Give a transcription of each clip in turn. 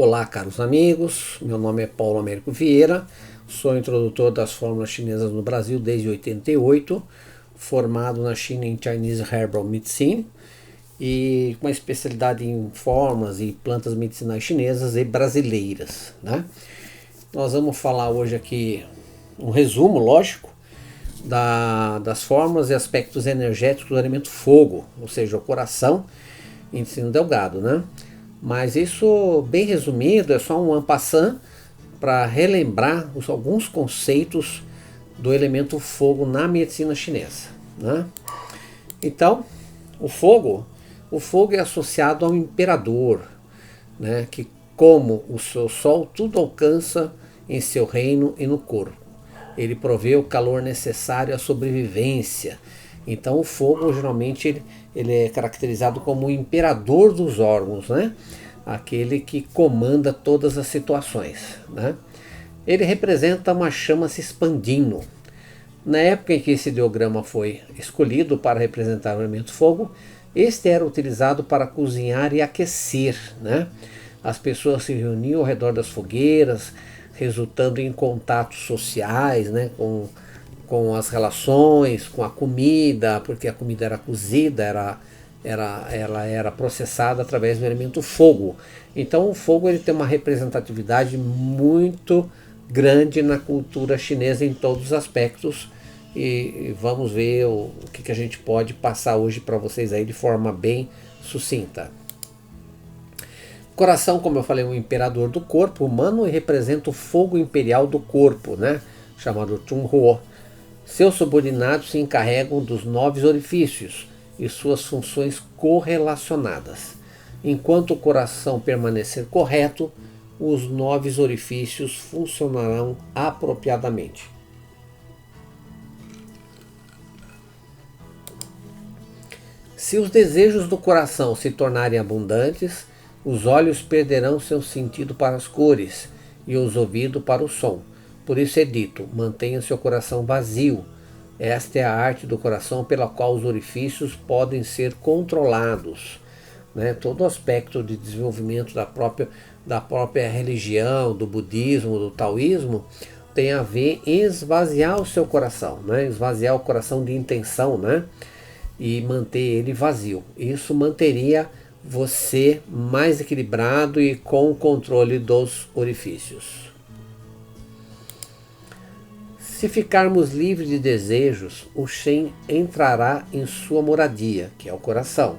Olá, caros amigos, meu nome é Paulo Américo Vieira, sou introdutor das fórmulas chinesas no Brasil desde 88, formado na China em Chinese Herbal Medicine e com uma especialidade em fórmulas e plantas medicinais chinesas e brasileiras, né? Nós vamos falar hoje aqui um resumo, lógico, das fórmulas e aspectos energéticos do elemento fogo, ou seja, o coração em ensino delgado, né? Mas isso, bem resumido, é só um en passant para relembrar alguns conceitos do elemento fogo na medicina chinesa, né? Então, o fogo é associado ao imperador, né? Que como o seu sol tudo alcança em seu reino e no corpo. Ele provê o calor necessário à sobrevivência. Então o fogo geralmente ele é caracterizado como o imperador dos órgãos, né? Aquele que comanda todas as situações, né? Ele representa uma chama se expandindo. Na época em que esse ideograma foi escolhido para representar o elemento fogo, este era utilizado para cozinhar e aquecer, né? As pessoas se reuniam ao redor das fogueiras, resultando em contatos sociais, né? Com as relações, com a comida, porque a comida era cozida, ela era processada através do elemento fogo. Então o fogo ele tem uma representatividade muito grande na cultura chinesa em todos os aspectos e vamos ver o que a gente pode passar hoje para vocês aí de forma bem sucinta. Coração, como eu falei, é o imperador do corpo humano e representa o fogo imperial do corpo, né? Chamado Chunhuo. Seus subordinados se encarregam dos 9 orifícios e suas funções correlacionadas. Enquanto o coração permanecer correto, os 9 orifícios funcionarão apropriadamente. Se os desejos do coração se tornarem abundantes, os olhos perderão seu sentido para as cores e os ouvidos para o som. Por isso é dito, mantenha seu coração vazio. Esta é a arte do coração pela qual os orifícios podem ser controlados, né? Todo o aspecto de desenvolvimento da própria religião, do budismo, do taoísmo, tem a ver em esvaziar o seu coração, né? Esvaziar o coração de intenção, né? E manter ele vazio. Isso manteria você mais equilibrado e com o controle dos orifícios. Se ficarmos livres de desejos, o Shen entrará em sua moradia, que é o coração.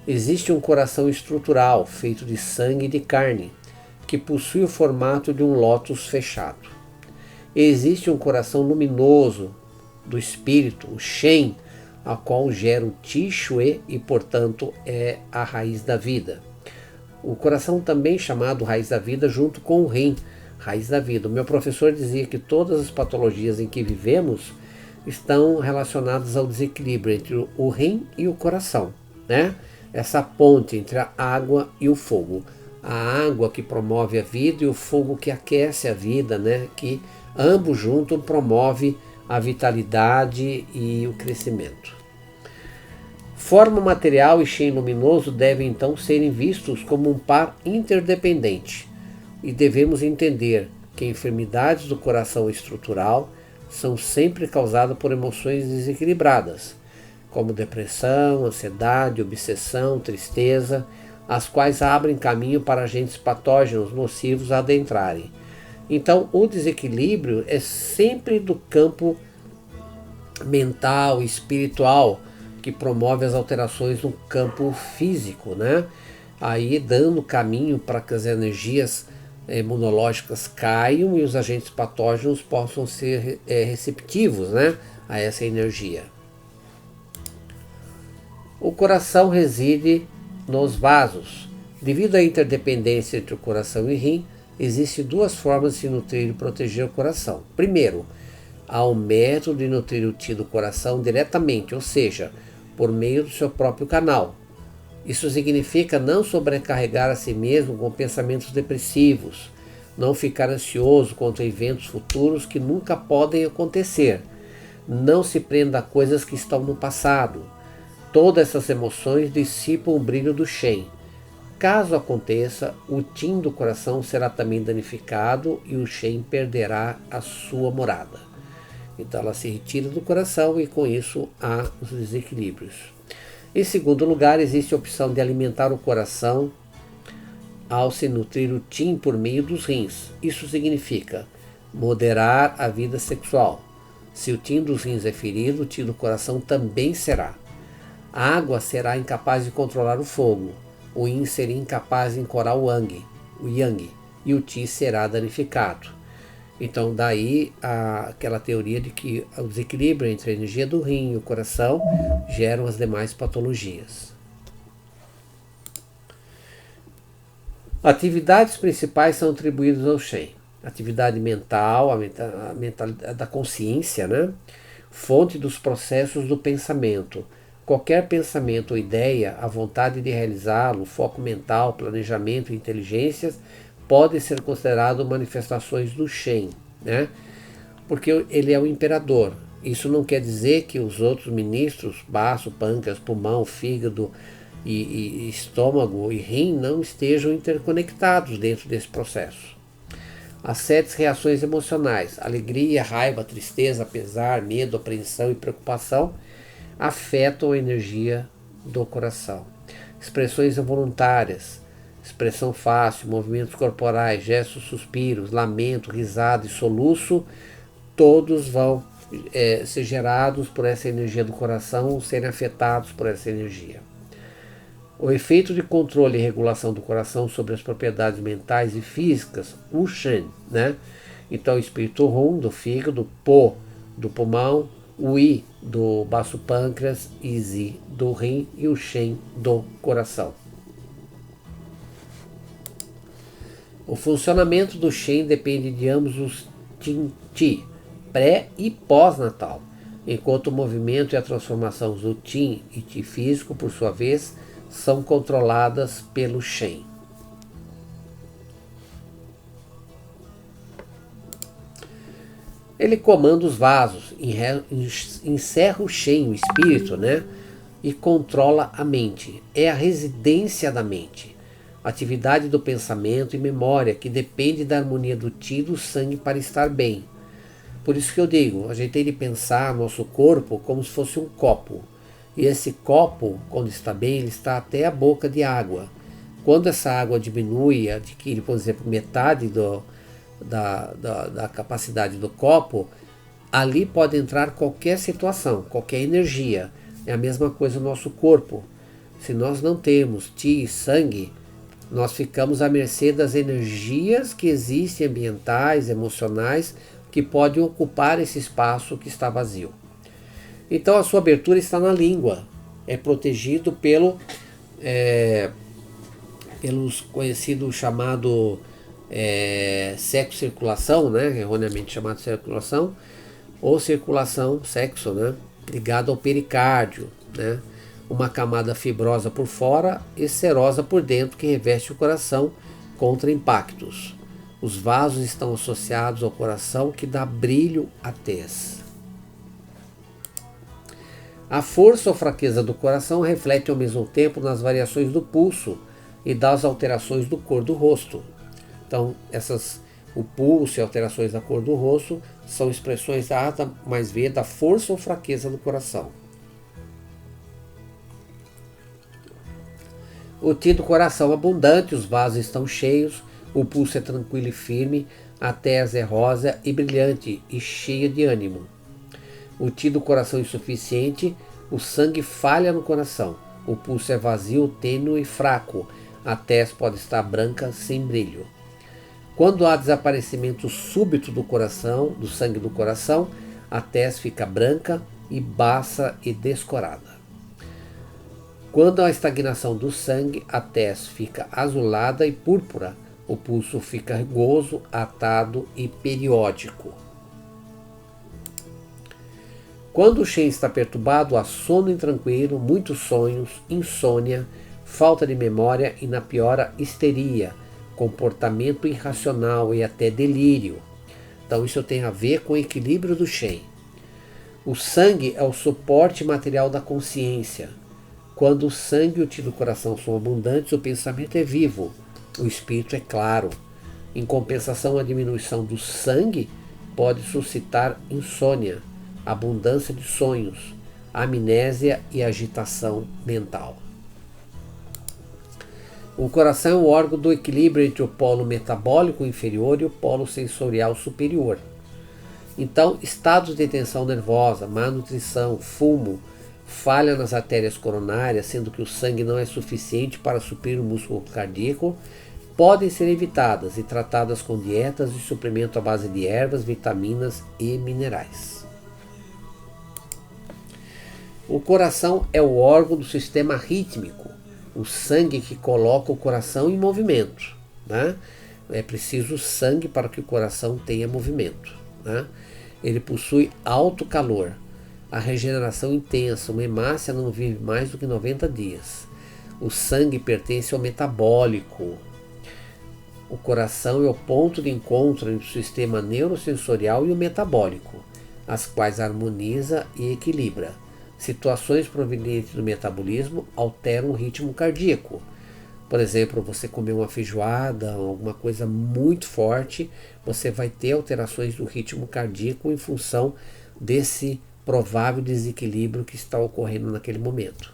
Existe um coração estrutural, feito de sangue e de carne, que possui o formato de um lótus fechado. Existe um coração luminoso do espírito, o Shen, a qual gera o Qi Shui e, portanto, é a raiz da vida. O coração também chamado raiz da vida junto com o Rim, raiz da vida. O meu professor dizia que todas as patologias em que vivemos estão relacionadas ao desequilíbrio entre o rim e o coração, né? Essa ponte entre a água e o fogo. A água que promove a vida e o fogo que aquece a vida, né? Que ambos juntos promove a vitalidade e o crescimento. Forma material e Shen luminoso devem então serem vistos como um par interdependente. E devemos entender que enfermidades do coração estrutural são sempre causadas por emoções desequilibradas, como depressão, ansiedade, obsessão, tristeza, as quais abrem caminho para agentes patógenos nocivos adentrarem. Então, o desequilíbrio é sempre do campo mental e espiritual que promove as alterações no campo físico, né? Aí dando caminho para que as energias imunológicas caiam e os agentes patógenos possam ser receptivos, né, a essa energia. O coração reside nos vasos. Devido à interdependência entre o coração e o rim, existem 2 formas de se nutrir e proteger o coração. Primeiro, há um método de nutrir o Qi do coração diretamente, ou seja, por meio do seu próprio canal. Isso significa não sobrecarregar a si mesmo com pensamentos depressivos, não ficar ansioso contra eventos futuros que nunca podem acontecer, não se prenda a coisas que estão no passado. Todas essas emoções dissipam o brilho do Shen. caso aconteça, o Qin do coração será também danificado e o Shen perderá a sua morada. Então ela se retira do coração e com isso há os desequilíbrios. Em segundo lugar, existe a opção de alimentar o coração ao se nutrir o Qin por meio dos rins. Isso significa moderar a vida sexual. Se o Qin dos rins é ferido, o Qin do coração também será. A água será incapaz de controlar o fogo. O Yin seria incapaz de ancorar o Yang, e o Qi será danificado. Então daí aquela teoria de que o desequilíbrio entre a energia do rim e o coração geram as demais patologias. Atividades principais são atribuídas ao Shen. Atividade mental, a mentalidade da consciência, né? Fonte dos processos do pensamento. Qualquer pensamento ou ideia, a vontade de realizá-lo, foco mental, planejamento e inteligências podem ser considerados manifestações do Shen, né? Porque ele é o imperador. Isso não quer dizer que os outros ministros, baço, pâncreas, pulmão, fígado e estômago e rim não estejam interconectados dentro desse processo. As 7 reações emocionais, alegria, raiva, tristeza, pesar, medo, apreensão e preocupação, afetam a energia do coração. Expressões involuntárias, expressão fácil, movimentos corporais, gestos, suspiros, lamento, risada e soluço, todos vão ser gerados por essa energia do coração ou serem afetados por essa energia. O efeito de controle e regulação do coração sobre as propriedades mentais e físicas, o Shen, né? Então, o espírito Hum do fígado, Po do pulmão, o I do baço pâncreas, e Zi do rim e o Shen do coração. O funcionamento do Shen depende de ambos os Qi, pré e pós-natal, enquanto o movimento e a transformação do Qi e Qi físico, por sua vez, são controladas pelo Shen. Ele comanda os vasos, encerra o Shen, o espírito, né? E controla a mente. É a residência da mente. Atividade do pensamento e memória que depende da harmonia do Qi e do sangue para estar bem. Por isso que eu digo, a gente tem de pensar nosso corpo como se fosse um copo. E esse copo, quando está bem, ele está até a boca de água. Quando essa água diminui, adquire, por exemplo, metade da capacidade do copo, ali pode entrar qualquer situação, qualquer energia. É a mesma coisa no nosso corpo. Se nós não temos Qi e sangue, nós ficamos à mercê das energias que existem, ambientais, emocionais, que podem ocupar esse espaço que está vazio. Então a sua abertura está na língua, é protegido pelos conhecidos chamado sexo-circulação, né, erroneamente chamado circulação, ou circulação, sexo, né, ligado ao pericárdio, né, uma camada fibrosa por fora e serosa por dentro que reveste o coração contra impactos. Os vasos estão associados ao coração que dá brilho à tez. A força ou fraqueza do coração reflete ao mesmo tempo nas variações do pulso e das alterações da cor do rosto. Então, o pulso e alterações da cor do rosto são expressões da A mais V da força ou fraqueza do coração. O Qi do coração abundante, os vasos estão cheios, o pulso é tranquilo e firme, a tez é rosa e brilhante e cheia de ânimo. O Qi do coração insuficiente, o sangue falha no coração, o pulso é vazio, tênue e fraco, a tez pode estar branca sem brilho. Quando há desaparecimento súbito do coração, do sangue do coração, a tez fica branca e baça e descorada. Quando há estagnação do sangue, a tez fica azulada e púrpura, o pulso fica rugoso, atado e periódico. Quando o Shen está perturbado, há sono intranquilo, muitos sonhos, insônia, falta de memória e, na pior, histeria, comportamento irracional e até delírio. Então isso tem a ver com o equilíbrio do Shen. O sangue é o suporte material da consciência. Quando o sangue e o ti do coração são abundantes, o pensamento é vivo, o espírito é claro. Em compensação, a diminuição do sangue pode suscitar insônia, abundância de sonhos, amnésia e agitação mental. O coração é o órgão do equilíbrio entre o polo metabólico inferior e o polo sensorial superior. Então, estados de tensão nervosa, má nutrição, fumo, falha nas artérias coronárias, sendo que o sangue não é suficiente para suprir o músculo cardíaco, podem ser evitadas e tratadas com dietas de suprimento à base de ervas, vitaminas e minerais. O coração é o órgão do sistema rítmico, o sangue que coloca o coração em movimento, né? É preciso sangue para que o coração tenha movimento, né? Ele possui alto calor, a regeneração intensa, uma hemácia não vive mais do que 90 dias. O sangue pertence ao metabólico. O coração é o ponto de encontro entre o sistema neurosensorial e o metabólico, as quais harmoniza e equilibra. Situações provenientes do metabolismo alteram o ritmo cardíaco. Por exemplo, você comer uma feijoada, alguma coisa muito forte, você vai ter alterações do ritmo cardíaco em função desse provável desequilíbrio que está ocorrendo naquele momento.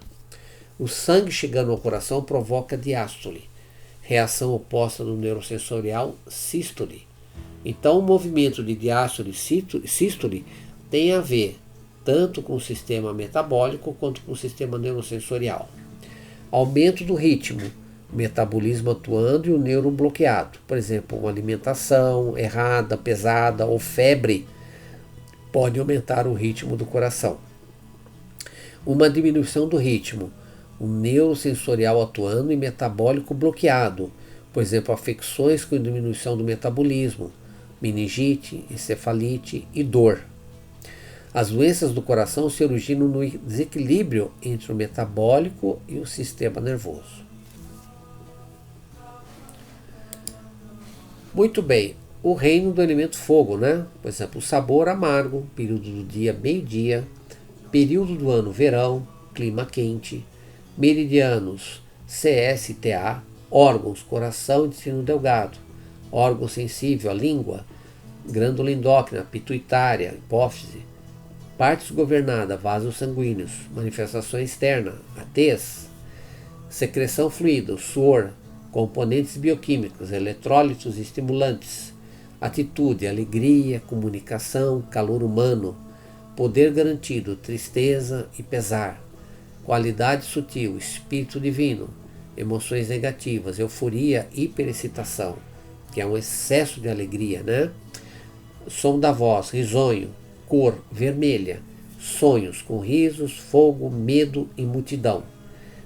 O sangue chegando ao coração provoca diástole, reação oposta do neurosensorial sístole. Então, o movimento de diástole e sístole tem a ver tanto com o sistema metabólico quanto com o sistema neurosensorial. Aumento do ritmo, metabolismo atuando e o neuro bloqueado. Por exemplo, uma alimentação errada, pesada ou febre pode aumentar o ritmo do coração. Uma diminuição do ritmo, o neurosensorial atuando e metabólico bloqueado. Por exemplo, afecções com diminuição do metabolismo, meningite, encefalite e dor. As doenças do coração se originam no desequilíbrio entre o metabólico e o sistema nervoso. Muito bem, o reino do elemento fogo, né? Por exemplo, o sabor amargo, período do dia meio-dia, período do ano verão, clima quente, meridianos CSTA, órgãos, coração e intestino delgado, órgão sensível, a língua, glândula endócrina, pituitária, hipófise, partes governadas, vasos sanguíneos, manifestação externa, a tez, secreção fluida, o suor, componentes bioquímicos, eletrólitos e estimulantes, atitude, alegria, comunicação, calor humano, poder garantido, tristeza e pesar, qualidade sutil, espírito divino, emoções negativas, euforia, hiperexcitação, que é um excesso de alegria, né? Som da voz, risonho, cor vermelha, sonhos com risos, fogo, medo e multidão.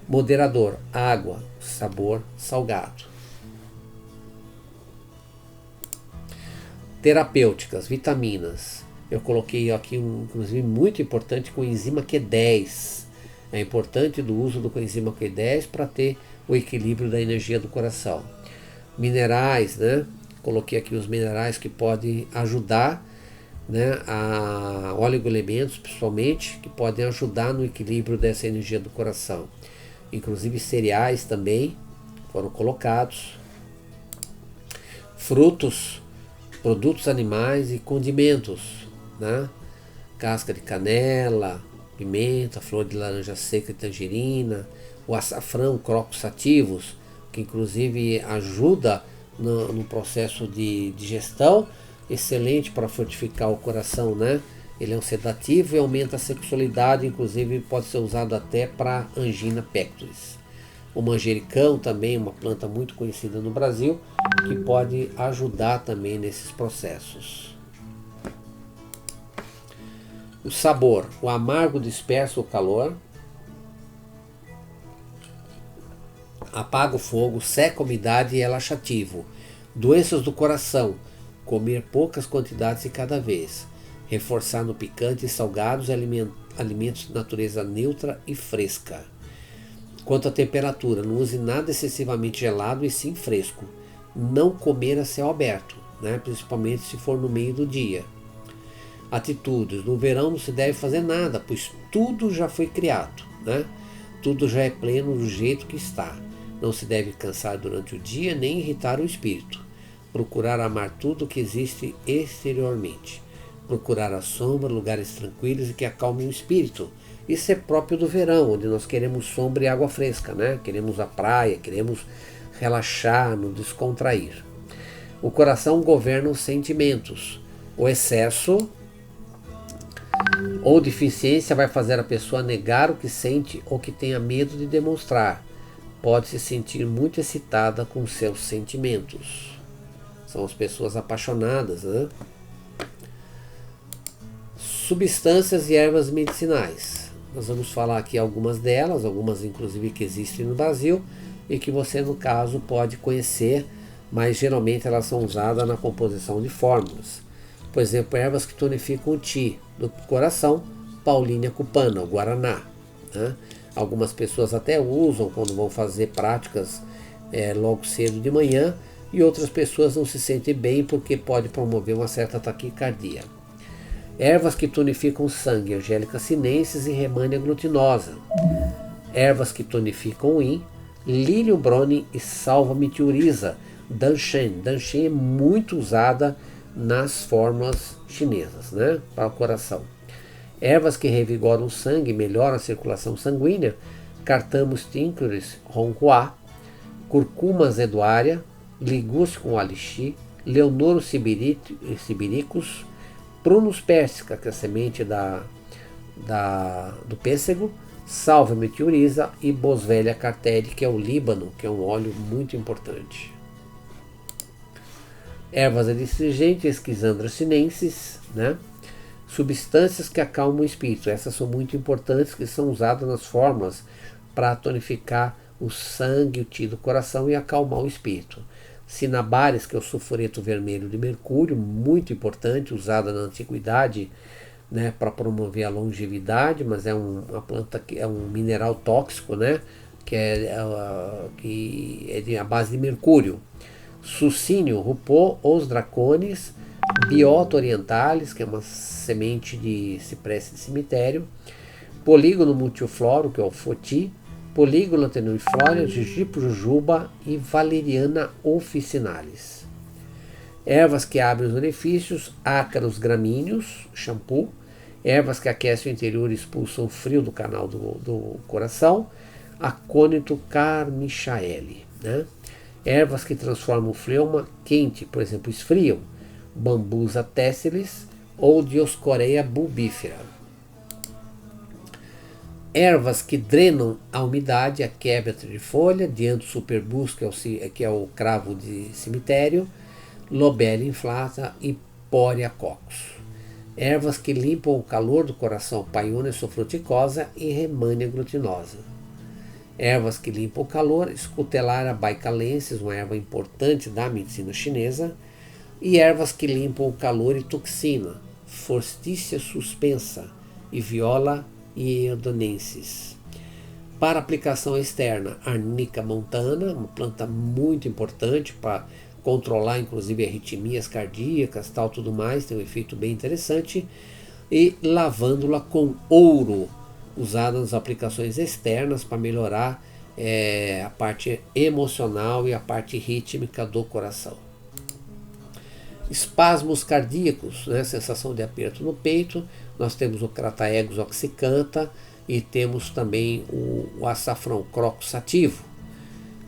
Moderador, água, sabor salgado. Terapêuticas, vitaminas. Eu coloquei aqui inclusive muito importante, coenzima Q10. É importante do uso do coenzima Q10 para ter o equilíbrio da energia do coração. Minerais, né? Coloquei aqui os minerais que podem ajudar, né, a oligoelementos principalmente, que podem ajudar no equilíbrio dessa energia do coração. Inclusive cereais também foram colocados, frutos, produtos animais e condimentos, né? Casca de canela, pimenta, flor de laranja seca e tangerina, o açafrão, crocos sativos, que inclusive ajuda no processo de digestão, excelente para fortificar o coração, né? Ele é um sedativo e aumenta a sexualidade, inclusive pode ser usado até para angina pectoris. O manjericão também, uma planta muito conhecida no Brasil, que pode ajudar também nesses processos. O sabor, o amargo dispersa o calor, apaga o fogo, seca a umidade e é laxativo. Doenças do coração, comer poucas quantidades de cada vez. Reforçar no picante e salgados alimentos de natureza neutra e fresca. Quanto à temperatura, não use nada excessivamente gelado e sim fresco. Não comer a céu aberto, né? Principalmente se for no meio do dia. Atitudes, no verão não se deve fazer nada, pois tudo já foi criado, né? Tudo já é pleno do jeito que está. Não se deve cansar durante o dia nem irritar o espírito. Procurar amar tudo que existe exteriormente. Procurar a sombra, lugares tranquilos e que acalmem o espírito. Isso é próprio do verão, onde nós queremos sombra e água fresca, né? Queremos a praia, queremos relaxar, nos descontrair. O coração governa os sentimentos. O excesso ou deficiência vai fazer a pessoa negar o que sente ou que tenha medo de demonstrar. Pode se sentir muito excitada com seus sentimentos. São as pessoas apaixonadas, né? Substâncias e ervas medicinais. Nós vamos falar aqui algumas delas, algumas inclusive que existem no Brasil e que você, no caso, pode conhecer, mas geralmente elas são usadas na composição de fórmulas. Por exemplo, ervas que tonificam o Qi do coração, Paulínia cupana, o Guaraná, né? Algumas pessoas até usam quando vão fazer práticas logo cedo de manhã, e outras pessoas não se sentem bem porque pode promover uma certa taquicardia. Ervas que tonificam o sangue, Angélica sinensis e Rehmannia glutinosa. Ervas que tonificam o yin, Lilium brone e Salva meteoriza, Danshen. Danshen é muito usada nas fórmulas chinesas, né, para o coração. Ervas que revigoram o sangue e melhoram a circulação sanguínea, Carthamus tincturis ronquá, Curcuma zedoária, Liguus com alixi, Leonoro sibiricus, Prunus persica, que é a semente do pêssego, Salva meteoriza e Boswellia carteri, que é o líbano, que é um óleo muito importante. Ervas adstringentes, Esquisandra sinensis, né? Substâncias que acalmam o espírito. Essas são muito importantes, que são usadas nas fórmulas para tonificar o sangue, o Qi do coração e acalmar o espírito. Cinabares, que é o sulfureto vermelho de mercúrio, muito importante, usada na antiguidade, né, para promover a longevidade, mas é uma planta que é um mineral tóxico, né, que é a base de mercúrio. Sucínio, Rupô, os dracones, Biota orientalis, que é uma semente de cipreste de cemitério, Polígono multifloro, que é o Foti, Polígono tenuiflórea, Jijipo jujuba e Valeriana officinalis. Ervas que abrem os orifícios, ácaros gramíneos, shampoo. Ervas que aquecem o interior e expulsam o frio do canal do coração, Acônito carmichaeli, né? Ervas que transformam o fleuma quente, por exemplo, esfriam, Bambusa tessilis ou Dioscorea bulbífera. Ervas que drenam a umidade, a quebra de folha, Dianthus superbus, que é o cravo de cemitério, Lobelia inflata e Poria coccus. Ervas que limpam o calor do coração, Paeonia sofruticosa e Rehmannia glutinosa. Ervas que limpam o calor, Scutellaria baicalensis, uma erva importante da medicina chinesa, e ervas que limpam o calor e toxina, Forsythia suspensa e Viola iodonensis. Para aplicação externa, Arnica montana, uma planta muito importante para controlar inclusive arritmias cardíacas, tal, tudo mais, tem um efeito bem interessante. E lavândula com ouro, usada nas aplicações externas para melhorar a parte emocional e a parte rítmica do coração. Espasmos cardíacos, né, sensação de aperto no peito, nós temos o Crataegus oxycantha e temos também o açafrão Crocus sativo,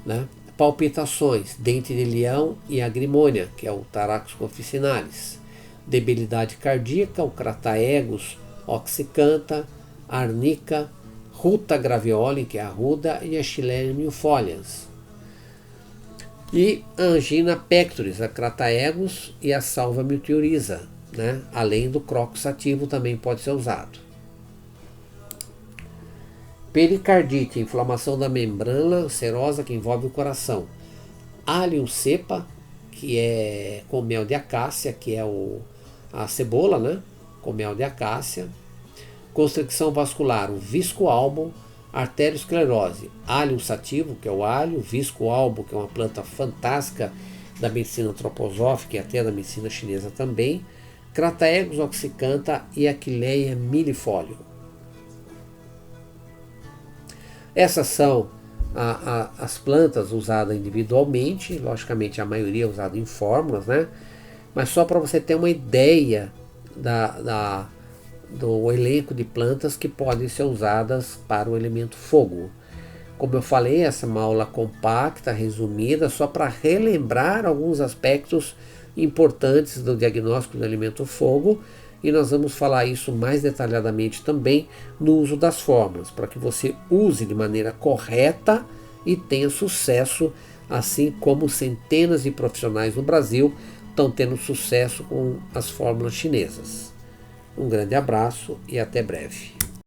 né? Palpitações, dente de leão e agrimônia, que é o Taraxus officinalis. Debilidade cardíaca, o Crataegus oxycantha, Arnica, Ruta graveoli, que é a ruda, e a Chilenia newfolians. E a angina pectoris, a Crataegus e a Salva meteoriza, né? Além do Crocus sativo também pode ser usado. Pericardite, inflamação da membrana serosa que envolve o coração. Allium cepa, que é com mel de acácia, que é a cebola, né? Com mel de acácia. Constricção vascular, o visco albo, arteriosclerose, alho sativo, que é o alho, visco albo, que é uma planta fantástica da medicina antroposófica e até da medicina chinesa também, Crataegus oxycantha e Aquileia millefolium. Essas são as plantas usadas individualmente, logicamente a maioria é usada em fórmulas, né? Mas só para você ter uma ideia do elenco de plantas que podem ser usadas para o elemento fogo. Como eu falei, essa é uma aula compacta, resumida, só para relembrar alguns aspectos importantes do diagnóstico do elemento fogo, e nós vamos falar isso mais detalhadamente também no uso das fórmulas, para que você use de maneira correta e tenha sucesso, assim como centenas de profissionais no Brasil estão tendo sucesso com as fórmulas chinesas. Um grande abraço e até breve.